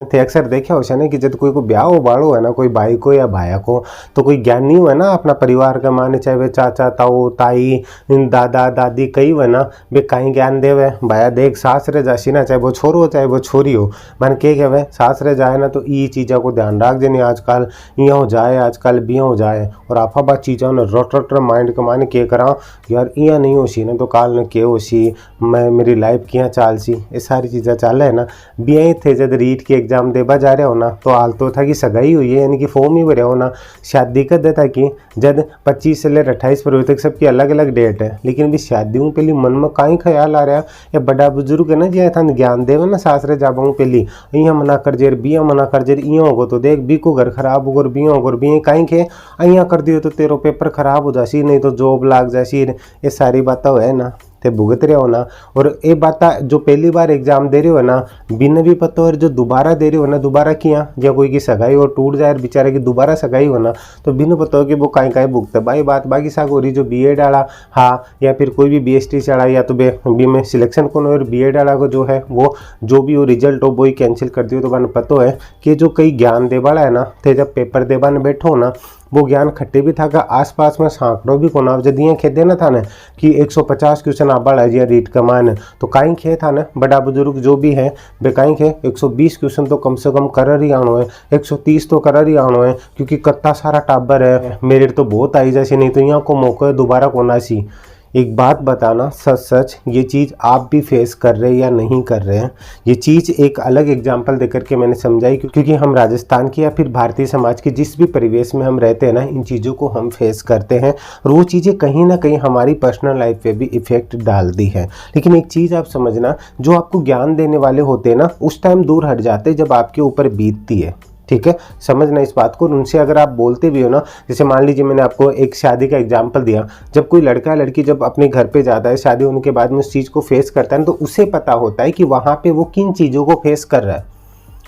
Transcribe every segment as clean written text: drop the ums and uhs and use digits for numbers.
थे अक्सर देखे हो ना कि जब कोई को ब्याह हो बाड़ो है ना, कोई भाई को या भाया को, तो कोई ज्ञान नहीं हुआ ना अपना परिवार का, माने चाहे वे चाचा ताऊ ताई दादा दादी कई हुए ना, वे कहीं ज्ञान देवे भाया देख सासरे जासी ना, चाहे वो छोरो हो चाहे वो छोरी हो, मन के कहे सासरे जाए ना तो ये चीज़ों को ध्यान रख देनी, आजकल इं हो जाए आजकल बिया हो जाए, और आपा बात चीज़ों ने रट रट माइंड के माने के करा यार इं नहीं हो सी ना तो काल ने के हो सी, मैं मेरी लाइफ किया चाल सी, ये सारी चीज़ें चाल है ना। बिया थे जब रीट के एग्जाम देवा जा रहे हो ना, तो हाल तो था कि सगाई हुई है यानी कि फॉर्म ही भरे हो ना, शादी कर देता कि जब 25 से लेकर 28 फरवरी तक सबकी अलग अलग डेट है, लेकिन भी शादियों पहली मन में कहीं ख्याल आ रहा है या बड़ा बुजुर्ग है ना जी था ज्ञान देवे ना सासरे जाबाऊँ पहली इं मना कर जेर बिया मना कर जेर इं होगो तो देख बी को घर खराब होगो बिया होगो बिया कहीं के अं कर दियो तो तेरो पेपर खराब हो जासी, नहीं तो जॉब लाग जासी, ये सारी बातें है ना ते भुगत रहे हो ना। और ये बात जो पहली बार एग्जाम दे रहे हो ना बिना भी पता और जो दोबारा दे रहे हो ना, दोबारा किया या कोई की सगाई और टूट जाए बेचारे की दोबारा सगाई हो ना, तो बिना पता हो कि वो कहीं कहीं भुगते भाई बात बाकी साग हो रही जो BA डाला हाँ, या फिर कोई भी BST चढ़ा या तो बी में सिलेक्शन को और BA डाला को जो है वो जो भी वो रिजल्ट हो वो ही कैंसिल कर दियो, तो मैंने पता है कि जो कई ज्ञान दे वाला है ना, थे जब पेपर दे बाने बैठो ना वो ज्ञान खट्टे भी था का आसपास में सांकड़ों भी कोना जदियाँ खे देना था ना कि 150 क्वेश्चन आबा है रीट का मान, तो कहीं खे था ना बड़ा बुजुर्ग जो भी है वे कहीं खे 120 क्वेश्चन तो कम से कम कर ही आनो है, 130 तो कर ही आनो है, क्योंकि कत्ता सारा टाबर है मेरे तो बहुत आई जैसे, नहीं तो यहाँ को मौका है दोबारा कोना सी। एक बात बताना सच सच ये चीज़ आप भी फेस कर रहे हैं या नहीं कर रहे हैं, ये चीज़ एक अलग एग्जांपल देकर के मैंने समझाई, क्योंकि हम राजस्थान की या फिर भारतीय समाज के जिस भी परिवेश में हम रहते हैं ना, इन चीज़ों को हम फेस करते हैं और वो चीज़ें कहीं ना कहीं हमारी पर्सनल लाइफ पे भी इफ़ेक्ट डालती है। लेकिन एक चीज़ आप समझना, जो आपको ज्ञान देने वाले होते हैं ना उस टाइम दूर हट जाते जब आपके ऊपर बीतती है, ठीक है, समझना इस बात को। उनसे अगर आप बोलते भी हो ना, जैसे मान लीजिए मैंने आपको एक शादी का एग्जांपल दिया, जब कोई लड़का लड़की जब अपने घर पे जाता है शादी होने के बाद में उस चीज़ को फेस करता है तो उसे पता होता है कि वहाँ पे वो किन चीज़ों को फेस कर रहा है।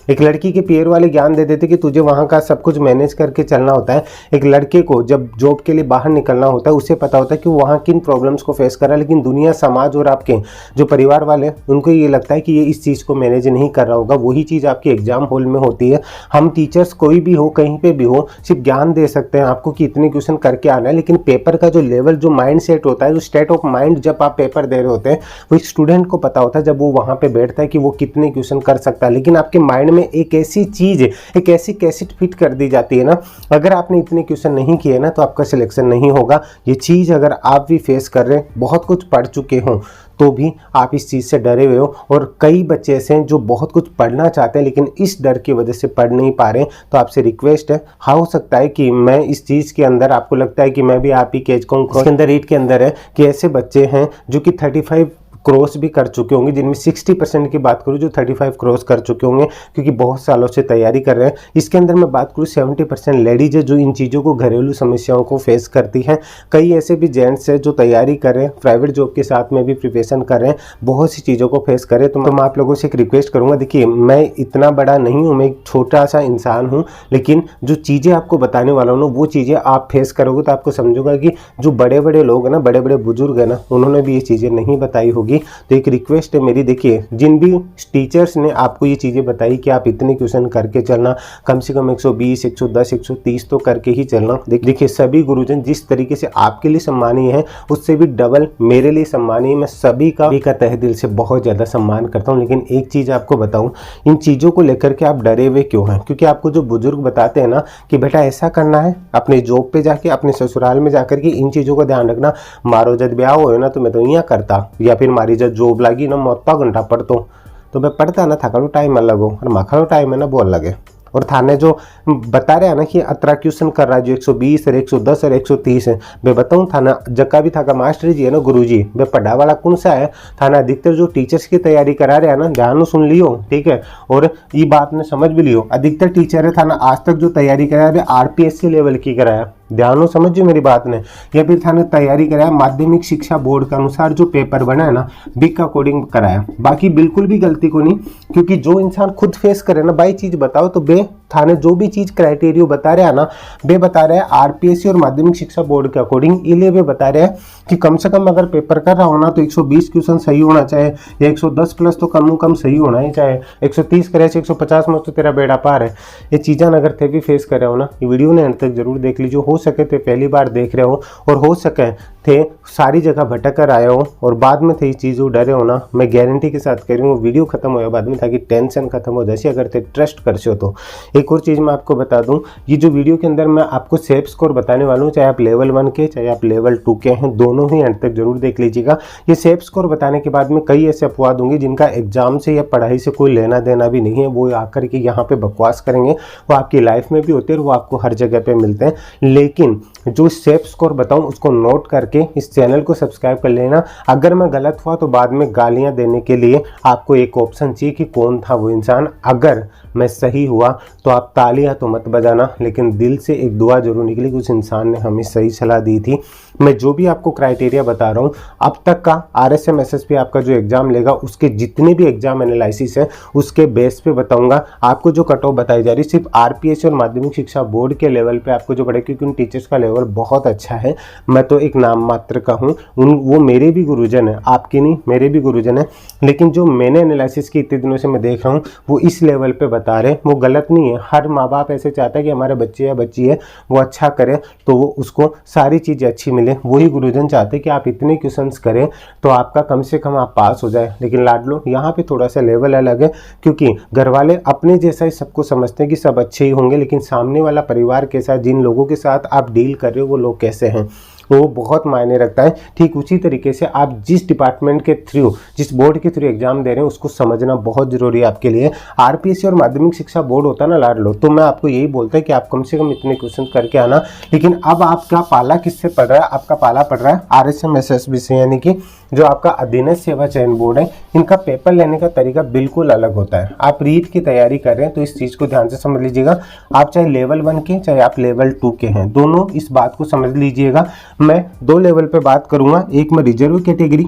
एक लड़की के पीयर वाले ज्ञान दे देते कि तुझे वहाँ का सब कुछ मैनेज करके चलना होता है, एक लड़के को जब जॉब के लिए बाहर निकलना होता है उसे पता होता है कि वो वहाँ किन प्रॉब्लम्स को फेस कर रहा है। लेकिन दुनिया समाज और आपके जो परिवार वाले उनको ये लगता है कि ये इस चीज़ को मैनेज नहीं कर रहा होगा। वही चीज़ आपकी एग्जाम हॉल में होती है। हम टीचर्स कोई भी हो कहीं पर भी हो सिर्फ ज्ञान दे सकते हैं आपको कि इतने क्वेश्चन करके आना है, लेकिन पेपर का जो लेवल जो माइंड सेट होता है, जो स्टेट ऑफ माइंड जब आप पेपर दे रहे होते हैं वो स्टूडेंट को पता होता है जब वो वहाँ पर बैठता है कि वो कितने क्वेश्चन कर सकता है। लेकिन आपके माइंड में एक ऐसी चीज एक ऐसी कैसेट फिट कर दी जाती है ना, अगर आपने इतने क्वेश्चन नहीं किए ना तो आपका सिलेक्शन नहीं होगा। ये चीज अगर आप भी फेस कर रहे हैं, बहुत कुछ पढ़ चुके हो तो भी आप इस चीज़ से डरे हुए हो, और कई बच्चे ऐसे हैं जो बहुत कुछ पढ़ना चाहते हैं लेकिन इस डर की वजह से पढ़ नहीं पा रहे हैं। तो आपसे रिक्वेस्ट है, हाँ हो सकता है कि मैं इस चीज़ के अंदर आपको लगता है कि मैं भी आप ही के एज के अंदर रीट के अंदर है कि ऐसे बच्चे हैं जो कि 35 क्रॉस भी कर चुके होंगे, जिनमें 60% की बात करूँ जो 35 क्रॉस कर चुके होंगे क्योंकि बहुत सालों से तैयारी कर रहे हैं। इसके अंदर मैं बात करूँ 70% लेडीज है जो इन चीज़ों को घरेलू समस्याओं को फेस करती हैं। कई ऐसे भी जेंट्स है जो तैयारी कर रहे हैं, प्राइवेट जॉब के साथ में भी प्रिपरेशन कर रहे हैं, बहुत सी चीज़ों को फेस कर रहे हैं। तो मैं आप लोगों से एक रिक्वेस्ट करूँगा, देखिए मैं इतना बड़ा नहीं हूँ, मैं एक छोटा सा इंसान हूँ, लेकिन जो चीज़ें आपको बताने वाला हूँ वो चीज़ें आप फेस करोगे तो आपको समझोगा कि जो बड़े बड़े लोग हैं ना, बड़े बड़े बुजुर्ग हैं ना, उन्होंने भी ये चीज़ें नहीं बताई होगी। तो एक रिक्वेस्ट है मेरी, देखिए जिन भी टीचर्स ने आपको ये चीज़ें बताई कि आप इतने क्वेश्चन करके चलना, कम से कम 120, 110, 130 तो करके ही चलना। देखिए सभी गुरुजन जिस तरीके से आपके लिए सम्मानीय है उससे भी डबल मेरे लिए सम्मानीय। मैं सभी का तहे दिल से बहुत ज़्यादा सम्मान करता हूँ। लेकिन एक चीज़ आपको बताऊँ, इन चीज़ों को लेकर के आप डरे हुए क्यों हैं? क्योंकि आपको जो बुजुर्ग बताते हैं ना कि बेटा ऐसा करना है, अपने जॉब पे जाके अपने ससुराल में जाकर के इन चीज़ों का ध्यान रखना, मारो जब ब्याह हो ना तो मैं तो यहाँ करता, या फिर मारी जब जॉब लगी ना मैं उतना घंटा पढ़ता हूँ, तो मैं पढ़ता ना थकाड़ो टाइम अलग हो और मखाड़ो टाइम है ना बोल लगे। और थाने जो बता रहे हैं ना कि अतरा क्वेश्चन कर रहा है जो 120 और 110 और 130 है, मैं बताऊँ थाना जक्का भी था मास्टर जी है ना गुरु जी, वे पढ़ा वाला कौन सा है? थाना अधिकतर जो टीचर्स की तैयारी करा रहे हैं ना, ध्यान सुन लियो ठीक है, और ये बात ने समझ भी लियो। अधिकतर टीचर है थाना आज तक जो तैयारी कराया है RPSC लेवल की कराया, ध्यान समझिए मेरी बात ने, या फिर थाने तैयारी कराया माध्यमिक शिक्षा बोर्ड के अनुसार जो पेपर बना है ना बिग का कोडिंग कराया। बाकी बिल्कुल भी गलती को नहीं, क्योंकि जो इंसान खुद फेस करे ना भाई चीज बताओ तो बे थाने जो भी चीज़ क्राइटेरिया बता रहे हैं ना, वे बता रहे हैं आरपीएससी और माध्यमिक शिक्षा बोर्ड के अकॉर्डिंग। इसलिए वे बता रहे हैं कि कम से कम अगर पेपर कर रहा हो ना तो 120 क्वेश्चन सही होना चाहिए, या 110 प्लस तो कम कम सही होना ही चाहिए। 130 करे 150 में तो तेरा बेड़ा पार है। ये चीज़ें अगर थे भी फेस कर रहे हो ना, ये वीडियो ने अंत तक जरूर देख लीजिए। हो सके थे पहली बार देख रहे हो, और हो सके थे सारी जगह भटक कर आए हो और बाद में थे ये चीज़ों डरे हो ना, मैं गारंटी के साथ कह रही हूँ वीडियो खत्म हो बाद में, ताकि टेंशन खत्म हो जैसे अगर थे ट्रस्ट कर सो तो। एक और चीज़ मैं आपको बता दूं, ये जो वीडियो के अंदर मैं आपको सेफ स्कोर बताने वाला हूँ, चाहे आप लेवल 1 के चाहे आप लेवल 2 के हैं, दोनों ही अंत तक जरूर देख लीजिएगा। ये सेफ स्कोर बताने के बाद में कई ऐसे अफवाह दूंगी जिनका एग्जाम से या पढ़ाई से कोई लेना देना भी नहीं है, वो आकर के यहाँ पे बकवास करेंगे। वो आपकी लाइफ में भी होते हैं और वो आपको हर जगह पे मिलते हैं। लेकिन जो सेफ स्कोर बताऊं उसको नोट करके इस चैनल को सब्सक्राइब कर लेना। अगर मैं गलत हुआ तो बाद में गालियां देने के लिए आपको एक ऑप्शन चाहिए कि कौन था वो इंसान। अगर मैं सही हुआ तो आप तालियां तो मत बजाना, लेकिन दिल से एक दुआ जरूर निकली कि उस इंसान ने हमें सही सलाह दी थी। मैं जो भी आपको क्राइटेरिया बता रहा हूँ अब तक का RSM SSB आपका जो एग्जाम लेगा उसके जितने भी एग्जाम एनालिसिस है उसके बेस पे बताऊंगा। आपको जो कट ऑफ बताई जा रही सिर्फ RPSC और माध्यमिक शिक्षा बोर्ड के लेवल पे आपको जो पढ़े, क्योंकि उन टीचर्स का लेवल बहुत अच्छा है। मैं तो एक नाम मात्र का हूँ, वो मेरे भी गुरुजन है, आपके नहीं मेरे भी गुरुजन है। लेकिन जो मैंने एनालिसिस की इतने दिनों से मैं देख रहा हूँ वो इस लेवल पे बता रहे, वो गलत नहीं है। हर माँ बाप ऐसे चाहता है कि हमारे बच्चे या बच्ची है वो अच्छा करे तो वो उसको सारी चीज़ें अच्छी मिले। वही गुरुजन चाहते कि आप इतने क्वेश्चंस करें तो आपका कम से कम आप पास हो जाए। लेकिन लाडलो यहाँ पे थोड़ा सा लेवल अलग है, क्योंकि घर वाले अपने जैसा ही सबको समझते हैं कि सब अच्छे ही होंगे, लेकिन सामने वाला परिवार के साथ जिन लोगों के साथ आप डील कर रहे हो वो लोग कैसे हैं वो बहुत मायने रखता है। ठीक उसी तरीके से आप जिस डिपार्टमेंट के थ्रू, जिस बोर्ड के थ्रू एग्जाम दे रहे हैं उसको समझना बहुत जरूरी है आपके लिए। RPSC और माध्यमिक शिक्षा बोर्ड होता है ना लाडलो, तो मैं आपको यही बोलता है कि आप कम से कम इतने क्वेश्चन करके आना। लेकिन अब आपका पाला किससे पड़ रहा है? आपका पाला पड़ रहा है RSM SSB से, यानी कि जो आपका अधीनस्थ सेवा चयन बोर्ड है। इनका पेपर लेने का तरीका बिल्कुल अलग होता है। आप रीट की तैयारी कर रहे हैं तो इस चीज़ को ध्यान से समझ लीजिएगा। आप चाहे लेवल 1 के चाहे आप लेवल 2 के हैं, दोनों इस बात को समझ लीजिएगा। मैं 2 लेवल पे बात करूंगा, एक में रिजर्व कैटेगरी,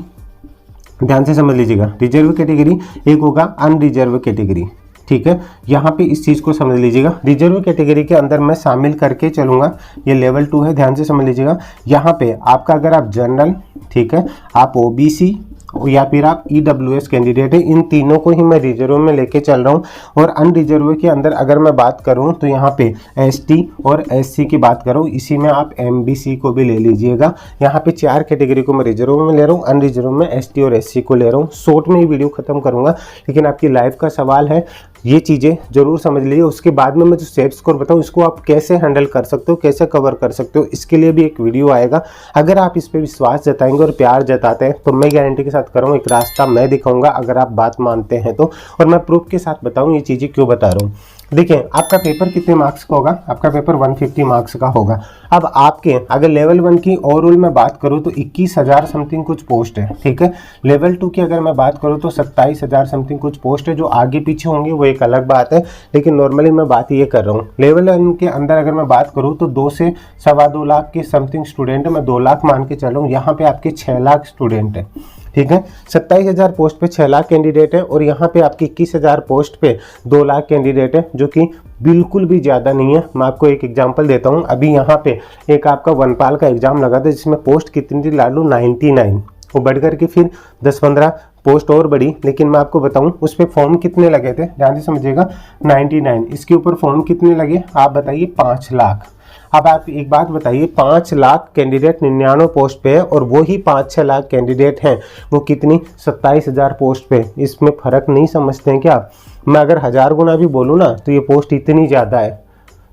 ध्यान से समझ लीजिएगा, रिजर्व कैटेगरी, एक होगा अनरिजर्व कैटेगरी। ठीक है, यहाँ पे इस चीज़ को समझ लीजिएगा। रिजर्व कैटेगरी के अंदर मैं शामिल करके चलूंगा, ये लेवल 2 है, ध्यान से समझ लीजिएगा। यहाँ पे आपका अगर आप जनरल, ठीक है, आप OBC या फिर आप EWS कैंडिडेट है, इन तीनों को ही मैं रिजर्व में लेके चल रहा हूँ। और अनरिजर्व के अंदर अगर मैं बात करूँ तो यहाँ पे ST और SC की बात करूँ, इसी में आप MBC को भी ले लीजिएगा। यहाँ पे 4 कैटेगरी को मैं रिजर्व में ले रहा हूँ, अनरिजर्व में ST और SC को ले रहा हूँ। शॉर्ट में ही वीडियो खत्म करूँगा, लेकिन आपकी लाइफ का सवाल है, ये चीज़ें जरूर समझ लीजिए। उसके बाद में मैं जो सेफ स्कोर बताऊँ इसको आप कैसे हैंडल कर सकते हो, कैसे कवर कर सकते हो, इसके लिए भी एक वीडियो आएगा। अगर आप इस पर विश्वास जताएंगे और प्यार जताते हैं तो मैं गारंटी के साथ करूँ, एक रास्ता मैं दिखाऊंगा अगर आप बात मानते हैं तो। और मैं प्रूफ के साथ बताऊँ ये चीज़ें क्यों बता रहा हूँ। देखिए आपका पेपर कितने मार्क्स का होगा? आपका पेपर 150 मार्क्स का होगा। अब आपके अगर लेवल 1 की ओवरऑल मैं बात करूं तो 21,000 समथिंग कुछ पोस्ट है, ठीक है। लेवल 2 की अगर मैं बात करूं तो 27,000 समथिंग कुछ पोस्ट है। जो आगे पीछे होंगे वो एक अलग बात है, लेकिन नॉर्मली मैं बात ये कर रहा हूँ। लेवल 1 के अंदर अगर मैं बात करूँ तो 2 से 2.25 लाख के समथिंग स्टूडेंट है, मैं 2 लाख मान के चल रहा हूँ। यहाँ पे आपके 6 लाख स्टूडेंट है, ठीक है। 27,000 पोस्ट पे 6 लाख कैंडिडेट है और यहाँ पे आपकी 21,000 पोस्ट पे 2 लाख कैंडिडेट है, जो कि बिल्कुल भी ज़्यादा नहीं है। मैं आपको एक एग्जांपल देता हूँ। अभी यहाँ पे एक आपका वनपाल का एग्जाम लगा था जिसमें पोस्ट कितनी थी लाडू? 99। वो बढ़ करके फिर 10-15 पोस्ट और बढ़ी, लेकिन मैं आपको बताऊं उस पर फॉर्म कितने लगे थे, ध्यान से समझिएगा। 99, इसके ऊपर फॉर्म कितने लगे आप बताइए? 5 लाख। अब आप एक बात बताइए, 5 लाख कैंडिडेट 99 पोस्ट पे है और वो ही 5-6 लाख कैंडिडेट हैं वो कितनी? 27,000 पोस्ट पे। इसमें फ़र्क नहीं समझते हैं क्या? मैं अगर 1000 गुना भी बोलूँ ना तो ये पोस्ट इतनी ज़्यादा है,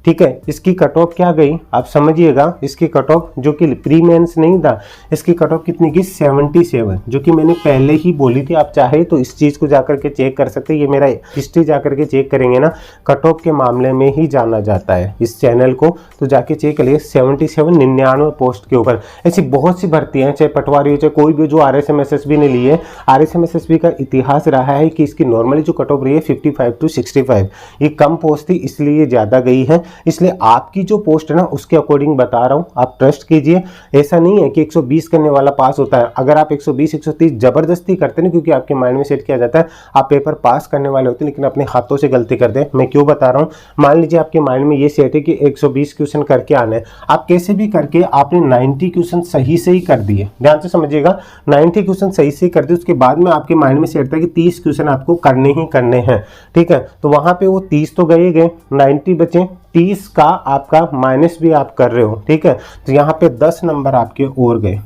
ठीक है। इसकी कट ऑफ क्या गई आप समझिएगा। इसकी कट ऑफ जो कि प्री मेंस नहीं था, इसकी कट ऑफ कितनी की? 77, जो कि मैंने पहले ही बोली थी। आप चाहे तो इस चीज़ को जाकर के चेक कर सकते हैं। ये मेरा हिस्ट्री जाकर के चेक करेंगे ना, कट ऑफ के मामले में ही जाना जाता है इस चैनल को, तो जाके चेक करिए। 77 99 पोस्ट के ऊपर। ऐसी बहुत सी भर्तियाँ हैं, चाहे पटवारी हो चाहे कोई भी, जो RSM SSB ने ली है। RSM SSB का इतिहास रहा है कि इसकी नॉर्मली जो कट ऑफ रही है 55 to 65। ये कम पोस्ट थी इसलिए ज़्यादा गई है। इसलिए आपकी जो पोस्ट है ना उसके अकॉर्डिंग बता रहा हूँ, आप ट्रस्ट कीजिए। ऐसा नहीं है कि 120 करने वाला पास होता है। अगर आप 120 130 जबरदस्ती करते हैं क्योंकि आपके माइंड में सेट किया जाता है आप पेपर पास करने वाले होते हैं, लेकिन अपने हाथों से गलती कर दे। मैं क्यों बता रहा हूँ, मान लीजिए आपके माइंड में ये सेट है कि 120 क्वेश्चन करके आने हैं, आप कैसे भी करके आपने 90 क्वेश्चन सही से ही कर दिए, ध्यान से समझिएगा, 90 क्वेश्चन सही से कर दिए, उसके बाद में आपके माइंड में सेट था कि 30 क्वेश्चन आपको करने ही करने हैं, ठीक है, तो वहां पे वो 30 तो गए 90 बचे, 30 का आपका माइनस भी आप कर रहे हो, ठीक है, तो यहाँ पे 10 नंबर आपके और गए,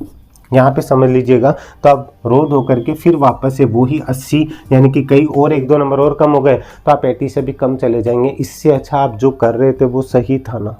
यहाँ पे समझ लीजिएगा। तो अब रोध होकर के फिर वापस से वो ही 80 यानी कि कई और 1-2 नंबर और कम हो गए तो आप 80 से भी कम चले जाएंगे। इससे अच्छा आप जो कर रहे थे वो सही था ना,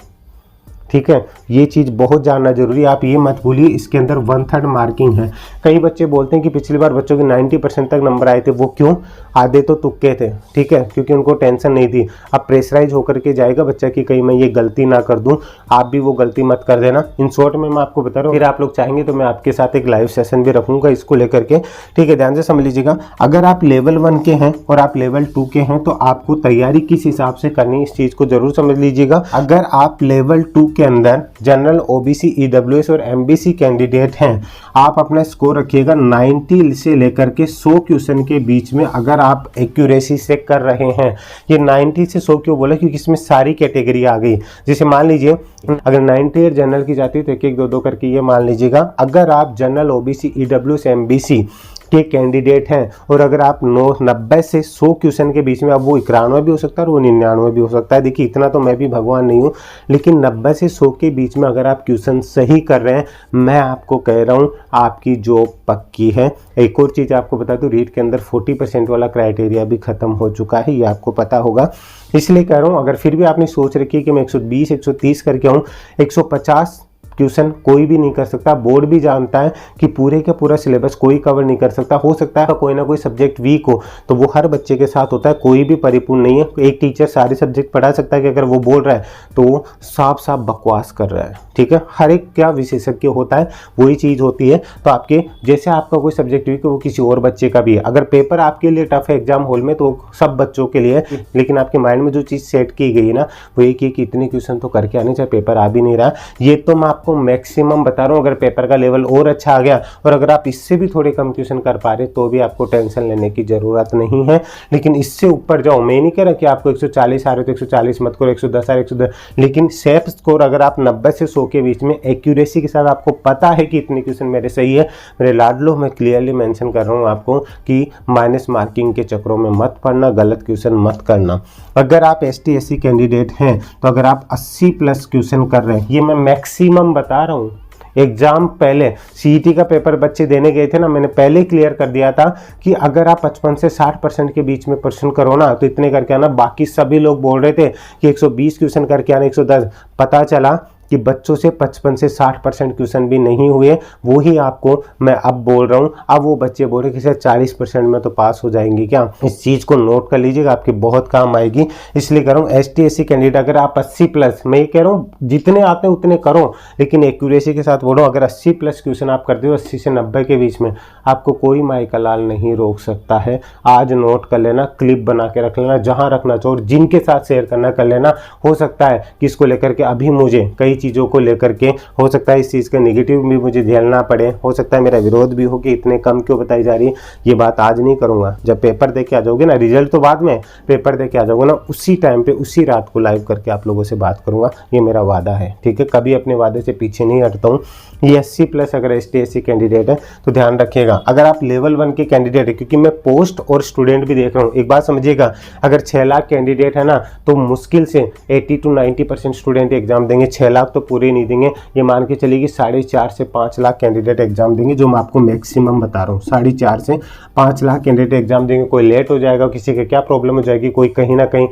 ठीक है, ये चीज़ बहुत जानना जरूरी है। आप ये मत भूलिए इसके अंदर 1/3 मार्किंग है। कई बच्चे बोलते हैं कि पिछली बार बच्चों के 90% तक नंबर आए थे, वो क्यों, आधे तो तुक्के थे, ठीक है, क्योंकि उनको टेंशन नहीं थी। अब प्रेशराइज होकर के जाएगा बच्चा कि कहीं मैं ये गलती ना कर दूं, आप भी वो गलती मत कर देना। इन शॉर्ट में मैं आपको बता रहा हूँ, फिर आप लोग चाहेंगे तो मैं आपके साथ एक लाइव सेशन भी रखूंगा इसको लेकर के, ठीक है, ध्यान से समझ लीजिएगा। अगर आप लेवल 1 के हैं और आप लेवल 2 के हैं तो आपको तैयारी किस हिसाब से करनी है इस चीज को जरूर समझ लीजिएगा। अगर आप लेवल 2 के अंदर जनरल, ओबीसी, ईडब्ल्यूएस और एमबीसी कैंडिडेट हैं, आप अपना स्कोर रखिएगा 90 से लेकर के 100 क्वेश्चन के बीच में। अगर आप एक्यूरेसी से कर रहे हैं, ये 90 से 100 क्यों बोला, क्योंकि इसमें सारी कैटेगरी आ गई। जैसे मान लीजिए अगर 90 जनरल की जाती है तो 1-1, 2-2 करके ये मान लीजिएगा। अगर आप जनरल, ओबीसी, ईडब्ल्यूएस, एमबीसी के कैंडिडेट हैं और अगर आप 90 से 100 क्वेश्चन के बीच में, अब वो 91 भी हो सकता है और वो 99 भी हो सकता है, देखिए इतना तो मैं भी भगवान नहीं हूँ, लेकिन 90 से 100 के बीच में अगर आप क्वेश्चन सही कर रहे हैं, मैं आपको कह रहा हूँ आपकी जॉब पक्की है। एक और चीज़ आपको बता दूँ, रीट के अंदर 40% वाला क्राइटेरिया भी खत्म हो चुका है, ये आपको पता होगा, इसलिए कह रहा हूँ। अगर फिर भी आपने सोच रखी है कि मैं 120 130 करके आऊँ, 150 क्वेश्चन कोई भी नहीं कर सकता। बोर्ड भी जानता है कि पूरे का पूरा सिलेबस कोई कवर नहीं कर सकता। हो सकता है कोई ना कोई सब्जेक्ट वीक हो, तो वो हर बच्चे के साथ होता है, कोई भी परिपूर्ण नहीं है। एक टीचर सारे सब्जेक्ट पढ़ा सकता है कि अगर वो बोल रहा है तो वो साफ साफ बकवास कर रहा है, ठीक है। हर एक क्या विशेषज्ञ होता है वही चीज़ होती है। तो आपके जैसे आपका कोई सब्जेक्ट वीक है वो किसी और बच्चे का भी है। अगर पेपर आपके लिए टफ है एग्जाम हॉल में तो सब बच्चों के लिए, लेकिन आपके माइंड में जो चीज़ सेट की गई है ना वो एक ही कि इतने क्वेश्चन तो करके आने, चाहे पेपर आ भी नहीं रहा। ये तो मैं आपको मैक्सिमम बता रहा हूँ। अगर पेपर का लेवल और अच्छा आ गया और अगर आप इससे भी थोड़े कम क्वेश्चन कर पा रहे तो भी आपको टेंशन लेने की जरूरत नहीं है। लेकिन इससे ऊपर जाओ, मैं नहीं कह रहा कि आपको 140 आ रहे तो 140 मत करो, 110 आ रहे 110, लेकिन सेफ स्कोर अगर आप 90 से 100 के बीच में एक्यूरेसी के साथ आपको पता है कि इतने क्वेश्चन मेरे सही है, मेरे लाडलो, मैं क्लियरली मेंशन कर रहा हूँ आपको कि माइनस मार्किंग के चक्रों में मत पड़ना, गलत क्वेश्चन मत करना। अगर आप ST SC कैंडिडेट हैं तो अगर आप 80+ क्वेश्चन कर रहे हैं, ये मैं मैक्सिमम बता रहा हूँ। एग्जाम पहले CET का पेपर बच्चे देने गए थे ना, मैंने पहले क्लियर कर दिया था कि अगर आप 55 से 60% के बीच में प्रश्न करो ना तो इतने करके आना। बाकी सभी लोग बोल रहे थे कि 120 क्वेश्चन करके आना, 110, पता चला कि बच्चों से 55 से 60% क्वेश्चन भी नहीं हुए। वो ही आपको मैं अब बोल रहा हूँ। अब वो बच्चे बोल रहे कि सर 40% में तो पास हो जाएंगे क्या। इस चीज़ को नोट कर लीजिएगा, आपके बहुत काम आएगी। इसलिए कह रहा हूँ ST SC कैंडिडेट अगर आप 80+, मैं ये कह रहा हूँ जितने आते हैं उतने करो, लेकिन एक्यूरेसी के साथ बोलो। अगर 80+ क्वेश्चन आप करते हो 80 से 90 के बीच में, आपको कोई माई का लाल नहीं रोक सकता है। आज नोट कर लेना, क्लिप बना के रख लेना, जहाँ रखना चाहो, जिनके साथ शेयर करना कर लेना। हो सकता है कि इसको लेकर के अभी मुझे कई चीज़ों को लेकर के हो सकता है इस चीज़ का नेगेटिव भी मुझे झेलना पड़े, हो सकता है मेरा विरोध भी हो कि इतने कम क्यों बताई जा रही है। ये बात आज नहीं करूँगा, जब पेपर दे के आ जाओगे ना, रिजल्ट तो बाद में, पेपर दे के आ जाओगे ना, उसी टाइम पे उसी रात को लाइव करके आप लोगों से बात करूँगा। ये मेरा वादा है, ठीक है, कभी अपने वादे से पीछे नहीं हटता हूँ। ये 80+ अगर ST SC कैंडिडेट है तो ध्यान रखिएगा। अगर आप लेवल 1 के कैंडिडेट है, क्योंकि मैं पोस्ट और स्टूडेंट भी देख रहा हूँ, एक बात समझिएगा, अगर 6 लाख कैंडिडेट है ना तो मुश्किल से 80 to 90% स्टूडेंट एग्जाम देंगे। 6 लाख तो पूरे नहीं देंगे, ये मान के चलिए कि 4.5 से 5 लाख कैंडिडेट एग्जाम देंगे, जो मैं आपको मैक्सिमम बता रहा हूँ। 4.5 से 5 लाख कैंडिडेट एग्जाम देंगे। कोई लेट हो जाएगा, किसी के क्या प्रॉब्लम हो जाएगी, कोई कहीं ना कहीं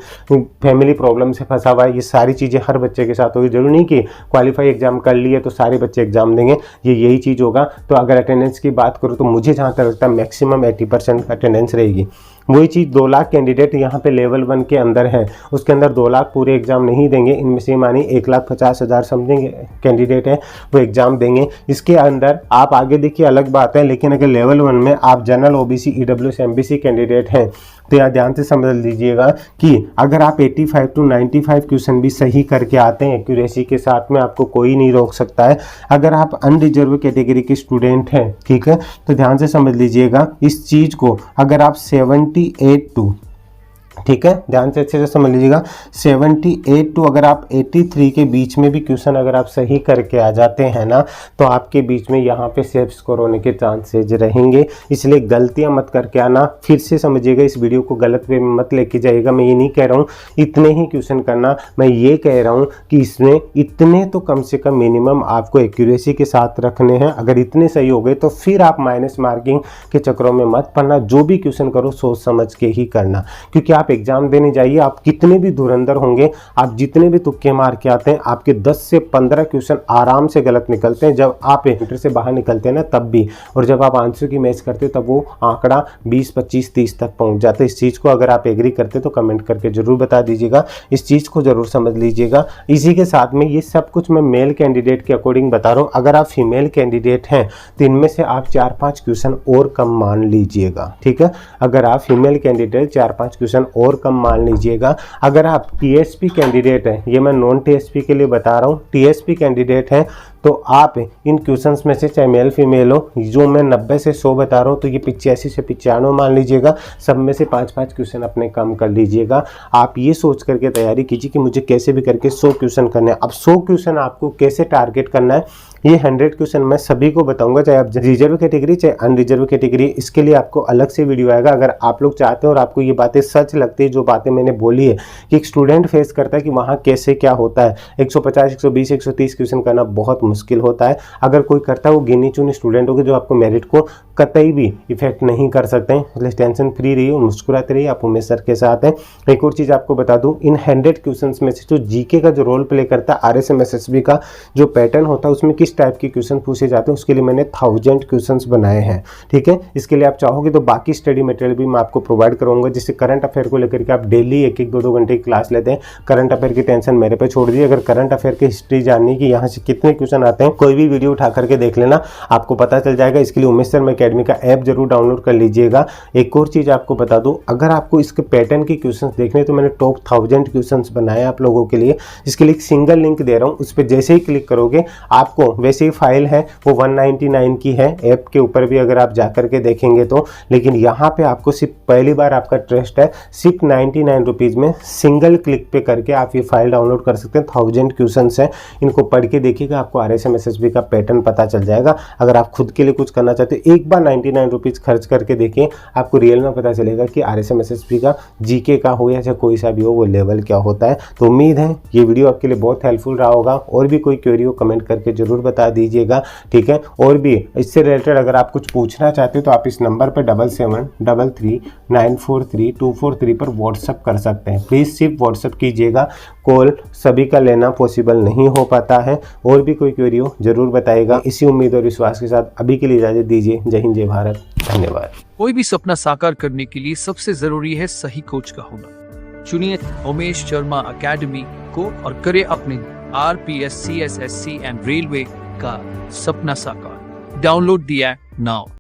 फैमिली प्रॉब्लम से फंसा हुआ है, ये सारी चीज़ें हर बच्चे के साथ होगी। जरूरी नहीं कि क्वालिफाई एग्जाम कर लिए तो सारे बच्चे एग्जाम देंगे, ये यही चीज़ होगा। तो अगर अटेंडेंस की बात करूँ तो मुझे जहाँ तक लगता है मैक्सिमम 80% अटेंडेंस रहेगी। वही चीज़ 2 लाख कैंडिडेट यहाँ पे लेवल 1 के अंदर है, उसके अंदर 2 लाख पूरे एग्जाम नहीं देंगे। इनमें से मानी 1,50,000 समथिंग कैंडिडेट है वो एग्जाम देंगे। इसके अंदर आप आगे देखिए अलग बात है, लेकिन अगर लेवल 1 में आप general, OBC, EWS, MBC candidate हैं तो यहाँ ध्यान से समझ लीजिएगा कि अगर आप 85 to 95 क्वेश्चन भी सही करके आते हैं एक्यूरेसी के साथ में, आपको कोई नहीं रोक सकता है। अगर आप अनरिजर्व कैटेगरी के स्टूडेंट हैं, ठीक है, तो ध्यान से समझ लीजिएगा इस चीज़ को। अगर आप 78 to, ठीक है, ध्यान से अच्छे से समझ लीजिएगा, 78 टू अगर आप 83 के बीच में भी क्वेश्चन अगर आप सही करके आ जाते हैं ना, तो आपके बीच में यहाँ पे सेफ स्कोर होने के चांसेज रहेंगे। इसलिए गलतियाँ मत करके आना। फिर से समझिएगा, इस वीडियो को गलत वे में मत लेके जाइएगा। मैं ये नहीं कह रहा हूँ इतने ही क्वेश्चन करना, मैं ये कह रहा हूँ कि इसमें इतने तो कम से कम मिनिमम आपको एक्यूरेसी के साथ रखने हैं। अगर इतने सही हो गए तो फिर आप माइनस मार्किंग के चक्करों में मत पड़ना। जो भी क्वेश्चन करो सोच समझ के ही करना, क्योंकि आप एग्जाम देने जाइए, आप कितने भी धुरंधर होंगे, आप जितने भी तुक्के मार के आते हैं, आपके 10 से 15 क्वेश्चन आराम से गलत निकलते हैं जब आप इंटर से बाहर निकलते हैं ना, तब भी। और जब आप आंसर की मैच करते हैं तब वो आंकड़ा 20, 25, 30 तक पहुंच जाता है। इस चीज़ को अगर आप एग्री करते तो कमेंट करके जरूर बता दीजिएगा। इस चीज़ को जरूर समझ लीजिएगा। इसी के साथ में ये सब कुछ मैं मेल कैंडिडेट के अकॉर्डिंग बता रहा हूँ। अगर आप फीमेल कैंडिडेट हैं तो इनमें से आप 4-5 क्वेश्चन और कम मान लीजिएगा, ठीक है। अगर आप फीमेल कैंडिडेट 4-5 क्वेश्चन और कम मान लीजिएगा। अगर आप टीएसपी कैंडिडेट हैं, ये मैं नॉन टीएसपी के लिए बता रहा हूँ, टीएसपी कैंडिडेट हैं तो आप इन क्वेश्चंस में से चाहे मेल फीमेल हो, जो मैं 90 से 100 बता रहा हूँ, तो ये 85 से 95 मान लीजिएगा। सब में से 5-5 क्वेश्चन अपने कम कर लीजिएगा। आप ये सोच करके तैयारी कीजिए कि मुझे कैसे भी करके 100 क्वेश्चन करने हैं। अब 100 क्वेश्चन आपको कैसे टारगेट करना है, ये 100 क्वेश्चन मैं सभी को बताऊंगा, चाहे आप रिजर्व कैटेगरी चाहे अनरिजर्व कैटेगरी। इसके लिए आपको अलग से वीडियो आएगा। अगर आप लोग चाहते हैं और आपको ये बातें सच लगती है, जो बातें मैंने बोली है कि एक स्टूडेंट फेस करता है कि वहाँ कैसे क्या होता है, 150, 120, 130 क्वेश्चन करना बहुत मुश्किल होता है। अगर कोई करता है वो गिनी चुनी स्टूडेंट होगी जो आपको मेरिट को कतई भी इफेक्ट नहीं कर सकते हैं। इसलिए टेंशन फ्री रहिए और मुस्कुराते रहिए, आप उमेश सर के साथ हैं। एक और चीज़ आपको बता दूं, इन 100 क्वेश्चंस में से जो जीके का जो रोल प्ले करता है, RSMSSB का जो पैटर्न होता है, उसमें किस टाइप के क्वेश्चन पूछे जाते हैं, उसके लिए मैंने 1000 क्वेश्चंस बनाए हैं, ठीक है। इसके लिए आप चाहोगे तो बाकी स्टडी मटेरियल भी मैं आपको प्रोवाइड करूंगा, जिससे करंट अफेयर को लेकर के आप डेली 1-1, 2-2 घंटे की क्लास लेते हैं। करंट अफेयर की टेंशन मेरे पे छोड़ दीजिए। अगर करंट अफेयर की हिस्ट्री जाननी कि यहाँ से कितने क्वेश्चन आते हैं, कोई भी वीडियो उठा करके देख लेना, आपको पता चल जाएगा। इसके लिए उमेश शर्मा एकेडमी का ऐप जरूर डाउनलोड कर लीजिएगा। एक और चीज़ आपको बता दूं, अगर आपको इसके पैटर्न के क्वेश्चंस देखने तो मैंने टॉप 1000 क्वेश्चंस बनाए आप लोगों के लिए। इसके लिए एक सिंगल लिंक दे रहा हूं, उस पर जैसे ही क्लिक करोगे आपको, वैसे ही फाइल है वो 199 की है, ऐप के ऊपर भी अगर आप जा करके देखेंगे तो। लेकिन यहाँ पे आपको सिर्फ पहली बार आपका ट्रस्ट है, सिर्फ 99 रुपीज़ में सिंगल क्लिक पे करके आप ये फाइल डाउनलोड कर सकते हैं। 1000 क्वेश्चंस हैं, इनको पढ़ के देखिएगा, आपको RSMSSB का पैटर्न पता चल जाएगा। अगर आप खुद के लिए कुछ करना चाहते हो, एक बार 99 रुपीज़ खर्च करके देखिए, आपको रियल में पता चलेगा कि RSMSSB का जीके का हो या चाहे कोई सा भी हो, वो लेवल क्या होता है। तो उम्मीद है ये वीडियो आपके लिए बहुत हेल्पफुल रहा होगा। और भी कोई क्वेरी हो कमेंट करके जरूर बता दीजिएगा, ठीक है। और भी इससे रिलेटेड अगर आप कुछ पूछना चाहते हो तो आप इस नंबर पर 7733943243 पर व्हाट्सअप कर सकते हैं। प्लीज़ सिर्फ व्हाट्सअप कीजिएगा, कॉल सभी का लेना पॉसिबल नहीं हो पाता है। और भी कोई क्वेरी हो जरूर बताइएगा। इसी उम्मीद और विश्वास के साथ अभी के लिए इजाजत दीजिए। जय हिंद, जय भारत, धन्यवाद। कोई भी सपना साकार करने के लिए सबसे जरूरी है सही कोच का होना। चुनिए उमेश शर्मा एकेडमी को और करे अपने RPS, CSSC एंड रेलवे का सपना साकार। Download the app now.